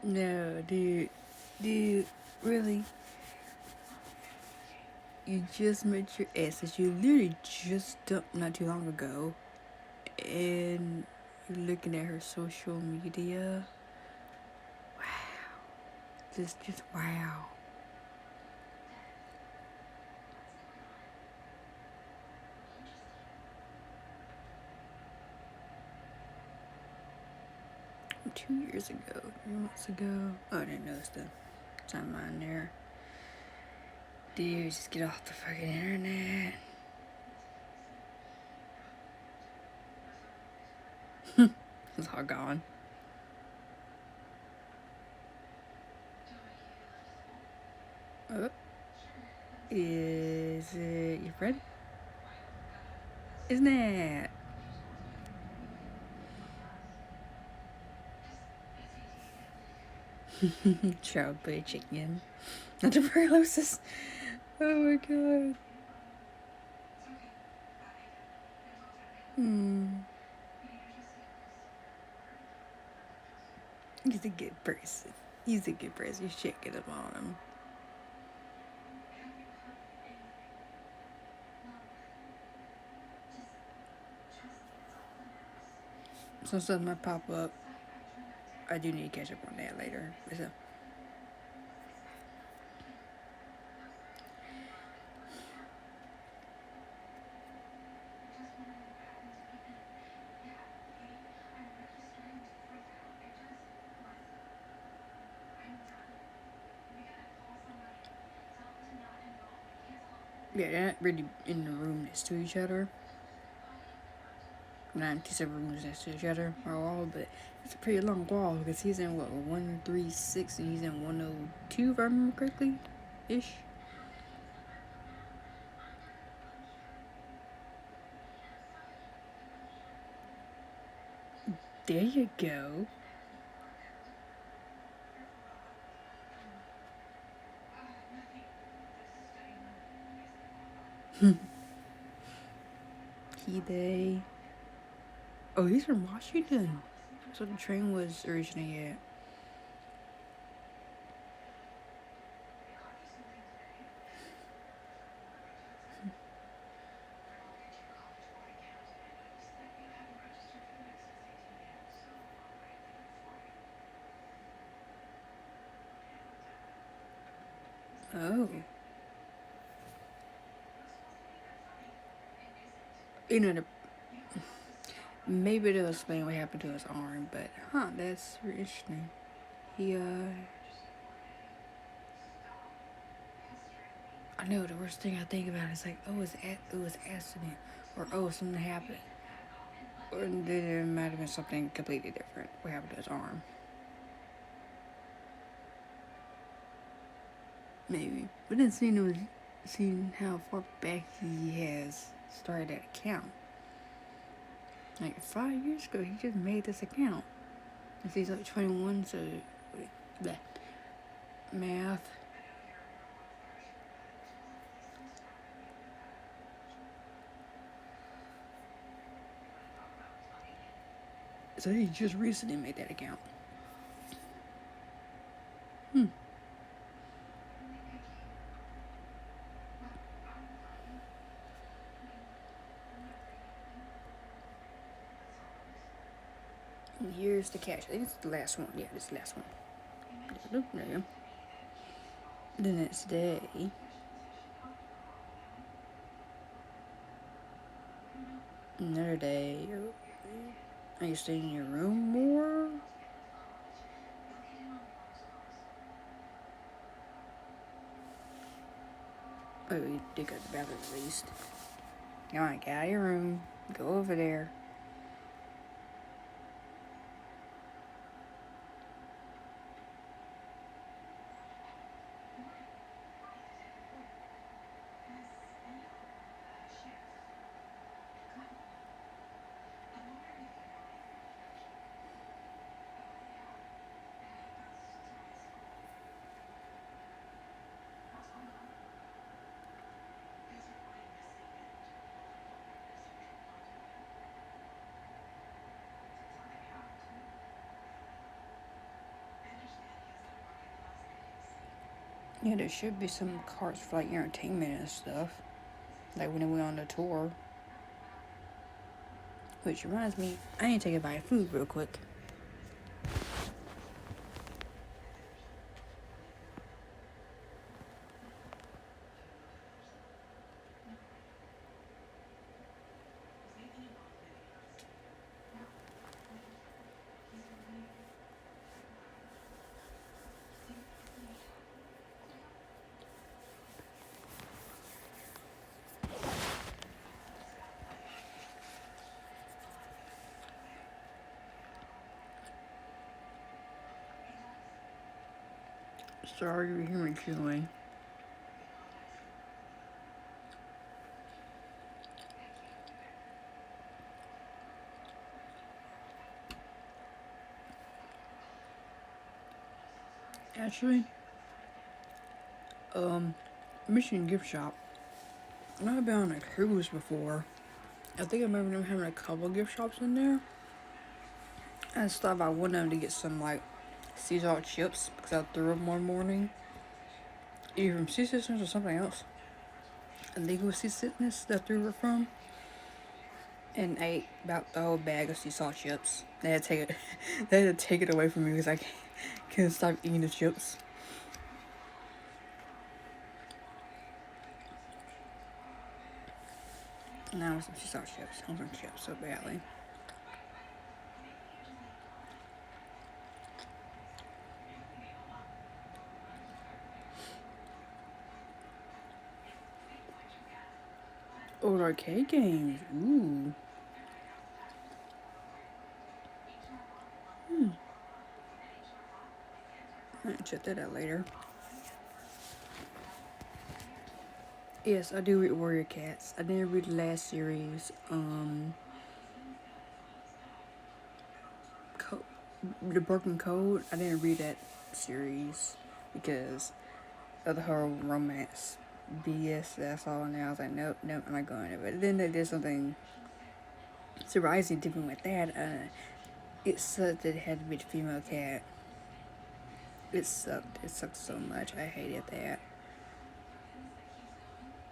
No, dude. Dude, really? You just met your ex that you literally just dumped not too long ago. And you're looking at her social media. Wow. Just wow. Two years ago, 3 months ago. Oh, I didn't notice the timeline there. Dude, just get off the fucking internet. It's all gone. Oh, is it your friend? Isn't that? Childhood chicken. Not tuberculosis. Oh my god. He's a good person. He's a good person. You should get him on him. Some stuff might pop up. I do need to catch up on that later. So, yeah, they're not really in the room next to each other. Not in two separate rooms next to each other or all, but it's a pretty long wall because he's in what 136 and he's in 102 if I remember correctly, ish. There you go. They. Oh, he's from Washington. That's where the train was originally at. Oh. You know, maybe they'll explain what happened to his arm, but that's very interesting. He, I know the worst thing I think about is like, oh, it was accident, or oh, something happened, or there might have been something completely different. What happened to his arm? Maybe, but then seeing how far back he has started that account. Like 5 years ago, he just made this account. If he's like 21, so that math. So he just recently made that account. And here's the cash. I think it's the last one. Yeah, it's the last one. There. The next day. Another day. Are you staying in your room more? Oh, you did go to the bathroom at least. Come on, get out of your room. Go over there. Yeah, there should be some carts for like entertainment and stuff. Like when we went on the tour. Which reminds me, I need to take a bite of food real quick. Sorry you hear me chewing. Actually, Mission Gift Shop. I've been on a cruise before. I think I remember them having a couple gift shops in there. I stopped by one of them to get some like sea salt chips because I threw them one morning. Either from seasickness or something else. I think it was seasickness that I threw it from. And ate about the whole bag of sea salt chips. They had to take it. They had to take it away from me because I couldn't stop eating the chips. Now some sea salt chips. I want some chips so badly. Old arcade games. Ooh. I'll check that out later. Yes, I do read Warrior Cats. I didn't read the last series. The Broken Code. I didn't read that series because of the whole romance BS that I saw, and I was like, nope, I'm not going to. But then they did something surprisingly different with that. It sucked that it had to be the female cat. It sucked. It sucked so much. I hated that.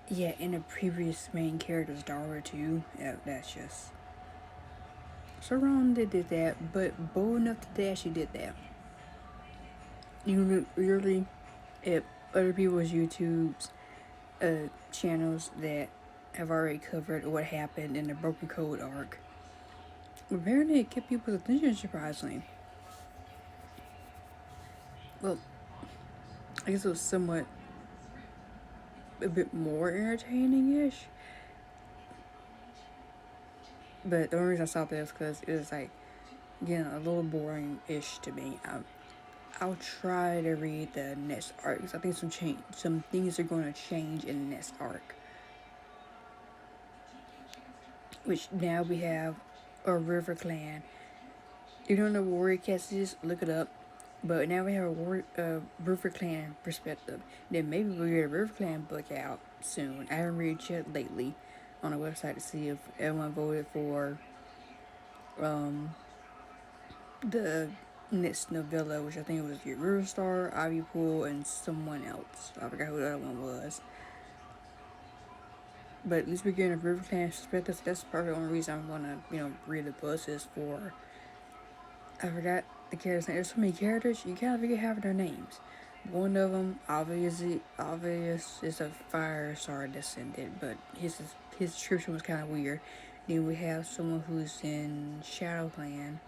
Yeah, and the previous main character's daughter too. Yeah, that's just so wrong they did that, but bold enough to that she did that. You really, if other people's YouTube's channels that have already covered what happened in the Broken Code arc, apparently it kept people's attention surprisingly. Well, I guess it was somewhat a bit more entertaining-ish. But the only reason I stopped it is because it was like getting a little boring-ish to me. I'll try to read the next arc because I think some things are going to change in the next arc. Which now we have a River Clan. You don't know what Warrior Cats is? Look it up. But now we have a River Clan perspective. Then maybe we'll get a River Clan book out soon. I haven't read yet lately on the website to see if everyone voted for the next novella, which I think it was Riverstar, Ivy Pool, and someone else. I forgot who the other one was. But at least we're getting a River Clan perspective. That's probably the only reason I'm gonna, read the books is for. I forgot the characters' name. There's so many characters, you can't forget half of their names. One of them, obvious, is a Firestar descendant, but his description was kind of weird. Then we have someone who's in Shadow Clan,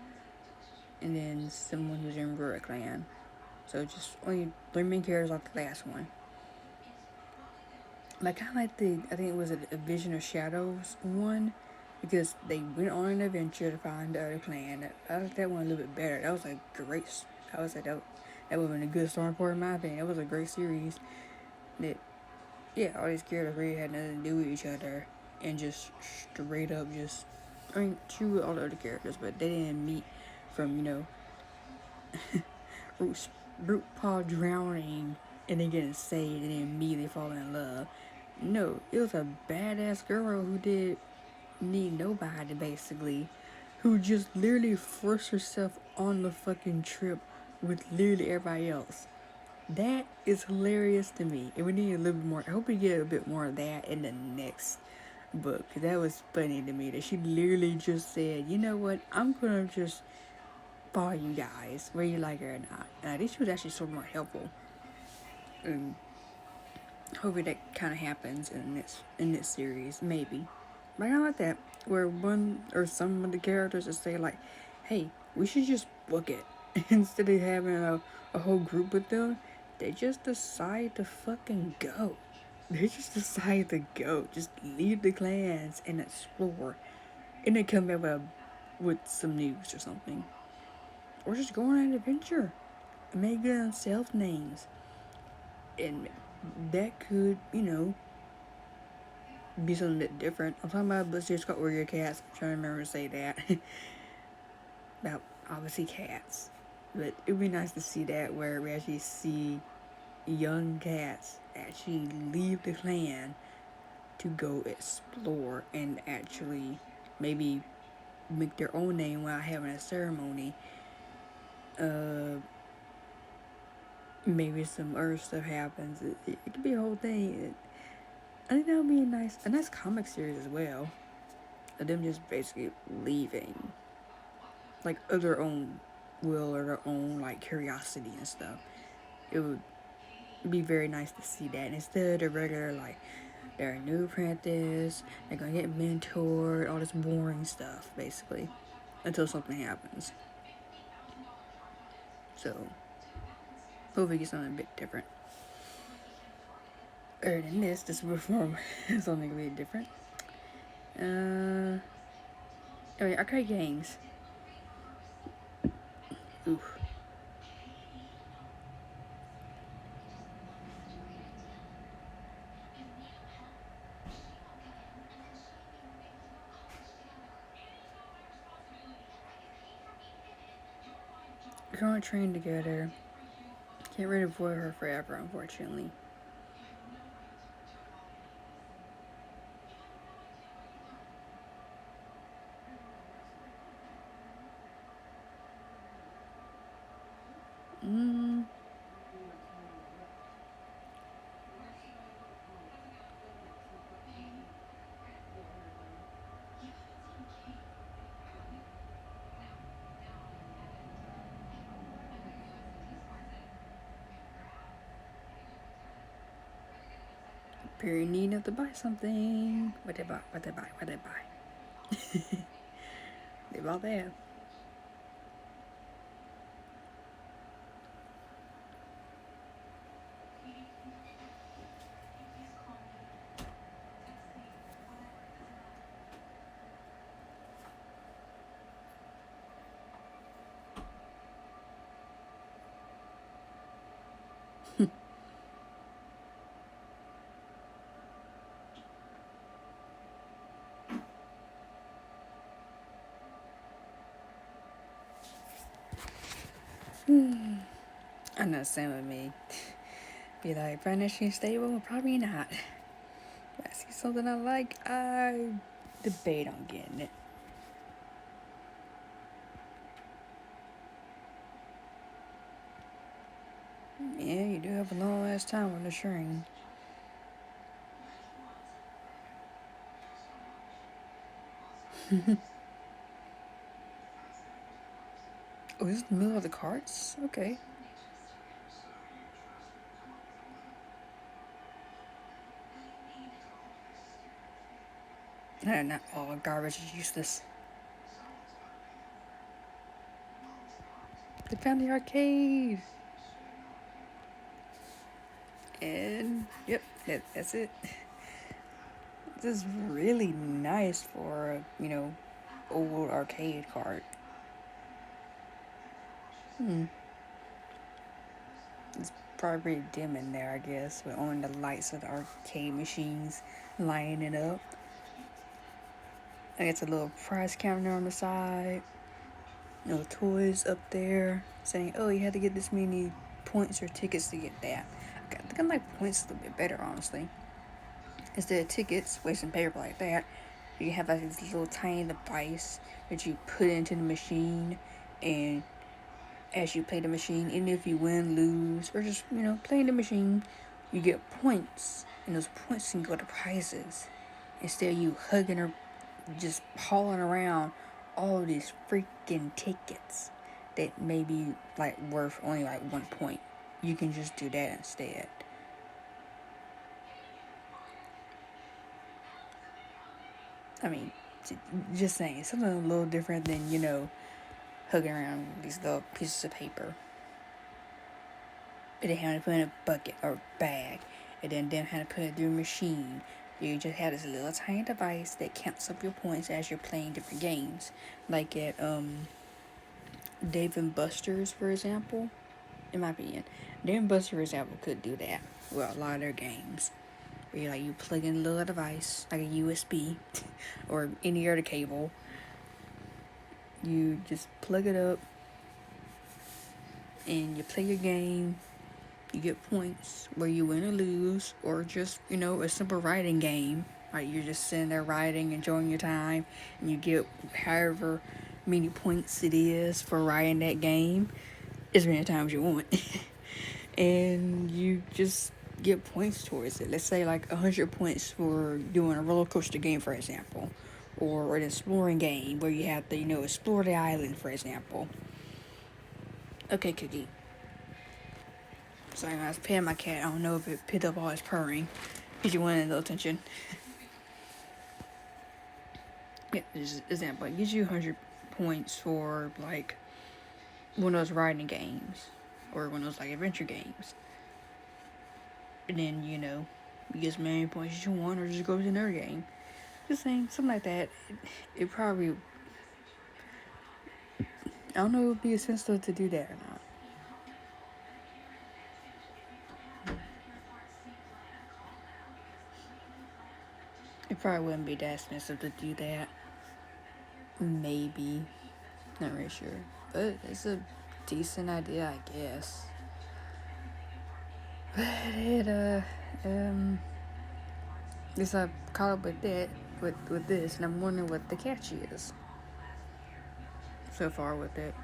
and then someone who's in Rurik Clan. So just only 3 main characters off the last one. But I kind of like I think it was a Vision of Shadows one, because they went on an adventure to find the other clan. I like that one a little bit better. That was a great, I would say that would have been a good starting point in my opinion. It was a great series. That, yeah, all these characters really had nothing to do with each other, and just straight up true with all the other characters, but they didn't meet from, Root Paw drowning and then getting saved and then immediately falling in love. No, it was a badass girl who did need nobody basically, who just literally forced herself on the fucking trip with literally everybody else. That is hilarious to me. And we need a little bit more. I hope we get a bit more of that in the next book. That was funny to me that she literally just said, you know what, I'm gonna just follow you guys, whether you like it or not. And I think she was actually sort of more helpful. And hopefully that kind of happens in this series, maybe. But I kind of like that, where one or some of the characters just say like, "Hey, we should just book it," instead of having a whole group with them. They just decide to fucking go. They just decide to go. Just leave the clans and explore, and then come back with some news or something, or just go on an adventure. Make themselves names, and that could, be something a bit different. I'm talking about Blizzard's called Warrior Cats. I'm trying to remember to say that. About obviously cats. But it'd be nice to see that where we actually see young cats actually leave the clan to go explore and actually maybe make their own name while having a ceremony. Uh, Maybe some other stuff happens. It could be a whole thing. I think that would be a nice comic series as well. Of them just basically leaving, like of their own will or their own like curiosity and stuff. It would be very nice to see that instead of the regular like they're a new apprentice, they're gonna get mentored, all this boring stuff basically, until something happens. So hopefully get something a bit different. Other than this reform is something a bit different. Oh yeah, arcade games. Oof. We're on a train together. Can't really avoid her forever, unfortunately. Mm. Period need to buy something. What they buy? What they buy? What they buy? They bought that. I know same with me. Be like financially stable? Probably not. If I see something I like, I debate on getting it. Yeah, you do have a long ass time on the train. Oh, this is the middle of the carts? Okay. No, not all garbage is useless. They found the arcade. And yep, that's it. This is really nice for old arcade cart. It's probably pretty dim in there, I guess, with only the lights of the arcade machines lining it up. I guess a little price counter on the side. Toys up there saying, "Oh, you had to get this many points or tickets to get that." I think I like points a little bit better, honestly. Instead of tickets, wasting paper like that, you have like this little tiny device that you put into the machine, and as you play the machine. And if you win, lose, or just, playing the machine, you get points. And those points can go to prizes. Instead of you hugging or just hauling around all these freaking tickets that may be like worth only like 1 point. You can just do that instead. I mean, just saying, something a little different than, hugging around these little pieces of paper. But they had to put in a bucket or bag, and then had to put it through a machine. You just had this little tiny device that counts up your points as you're playing different games. Like at Dave and Buster's, for example. In my opinion, Dave and Buster's, for example, could do that with a lot of their games. Where you plug in a little device, like a USB or any other cable. You just plug it up and you play your game. You get points where you win or lose, or just, a simple writing game. Like you're just sitting there writing, enjoying your time, and you get however many points it is for writing that game as many times you want. And you just get points towards it. Let's say like 100 points for doing a roller coaster game, for example, or an exploring game where you have to, explore the island, for example. Okay, Cookie. Sorry, I was petting my cat. I don't know if it picked up all his purring. Because you wanted a little attention. Yeah, just example. It gives you 100 points for, like, one of those riding games. Or one of those, like, adventure games. And then, you get as many points as you want, or just go to another game. Just saying, something like that. It probably... I don't know if it would be essential to do that or not. It probably wouldn't be that expensive to do that. Maybe. Not really sure. But it's a decent idea, I guess. But guess I caught up with that, with this, and I'm wondering what the catch is so far with it.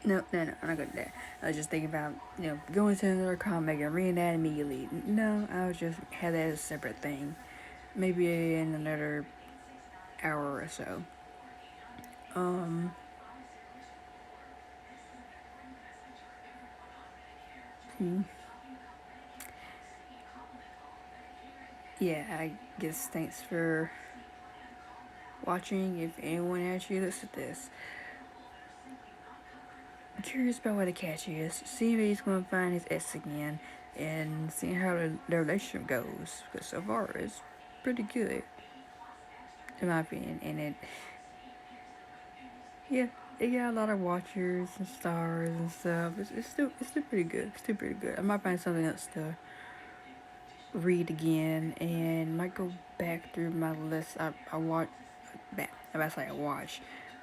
No, I'm not good at that. I was just thinking about, going to another comic and reading that immediately. No, I was just have that as a separate thing. Maybe in another hour or so. Yeah, I guess thanks for watching. If anyone actually looks at this, I'm curious about what the catch is. See if he's going to find his ex again, and seeing how the relationship goes. Because so far it's pretty good, in my opinion. And it got a lot of watchers and stars and stuff. It's still pretty good. It's still pretty good. I might find something else to read again, and might go back through my list. I watch back.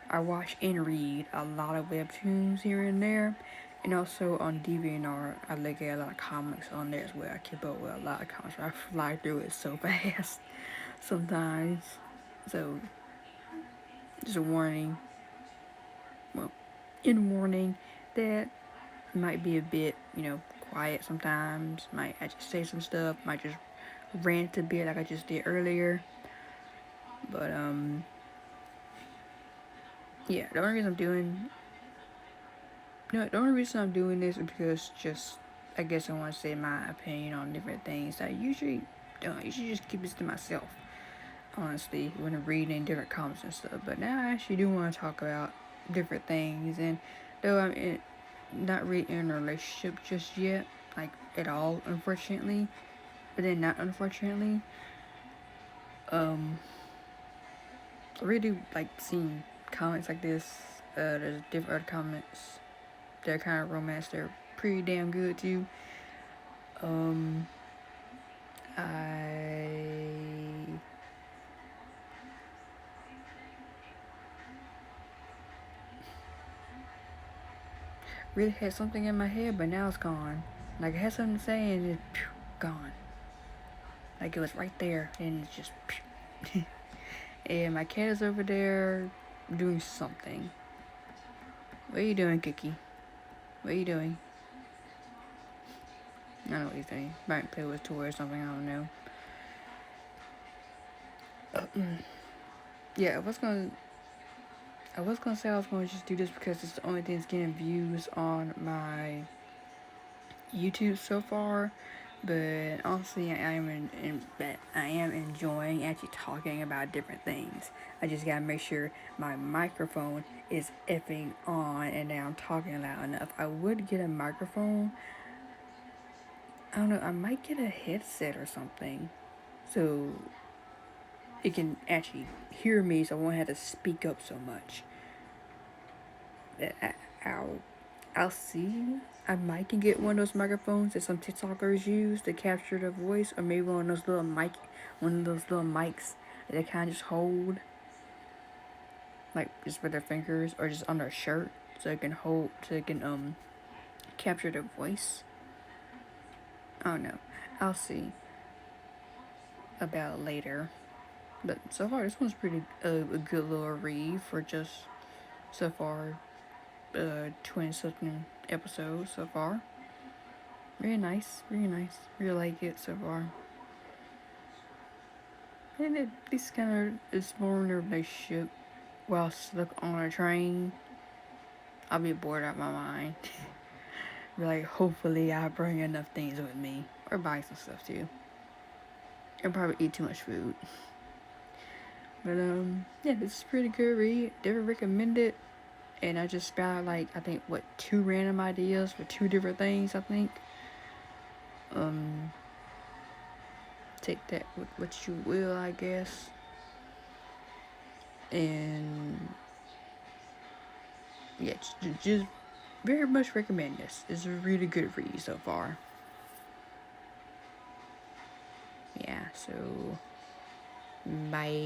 I watch and read a lot of webtoons here and there, and also on DeviantArt I look at a lot of comics on there as well. I keep up with a lot of comics. I fly through it so fast sometimes. So just a warning. Well, in warning that might be a bit, quiet sometimes. Might I just say some stuff. Might just rant a bit like I just did earlier. But yeah, the only reason I'm doing this is because just I guess I want to say my opinion on different things. I usually don't. I usually just keep this to myself, honestly, when I'm reading different comics and stuff. But now I actually do want to talk about different things, and though not really in a relationship just yet, like at all, unfortunately. But then not unfortunately. I really do like seeing comics like this. There's different other comics. They're kind of romance. They're pretty damn good too. I really had something in my head, but now it's gone. Like I had something to say and it's gone. Like it was right there, and it's just. And my cat is over there doing something. What are you doing, Cookie? What are you doing? I don't know what he's doing. Might play with a toy or something. I don't know. Yeah, I was gonna say I was gonna just do this because it's the only thing that's getting views on my YouTube so far. But honestly, I am enjoying actually talking about different things. I just gotta make sure my microphone is effing on and that I'm talking loud enough. I would get a microphone. I don't know. I might get a headset or something, so it can actually hear me, so I won't have to speak up so much. I, I'll I'll see. I might can get one of those microphones that some TikTokers use to capture the voice, or maybe one of those little mics that they kind of just hold, like just with their fingers, or just on their shirt, so it can capture their voice. I don't know. I'll see about later. But so far, this one's pretty a good little read for just so far 20 something episodes so far. Really nice, really nice. Really like it so far. And this kind of is more in a relationship. While stuck on a train, I'll be bored out of my mind. Be like, hopefully I bring enough things with me. Or buy some stuff too. And probably eat too much food. But yeah, this is pretty good read. Definitely recommend it. And I just got like I think what 2 random ideas for 2 different things, I think. Take that with what you will, I guess. And yeah, just very much recommend this. It's a really good read so far. Yeah, so bye.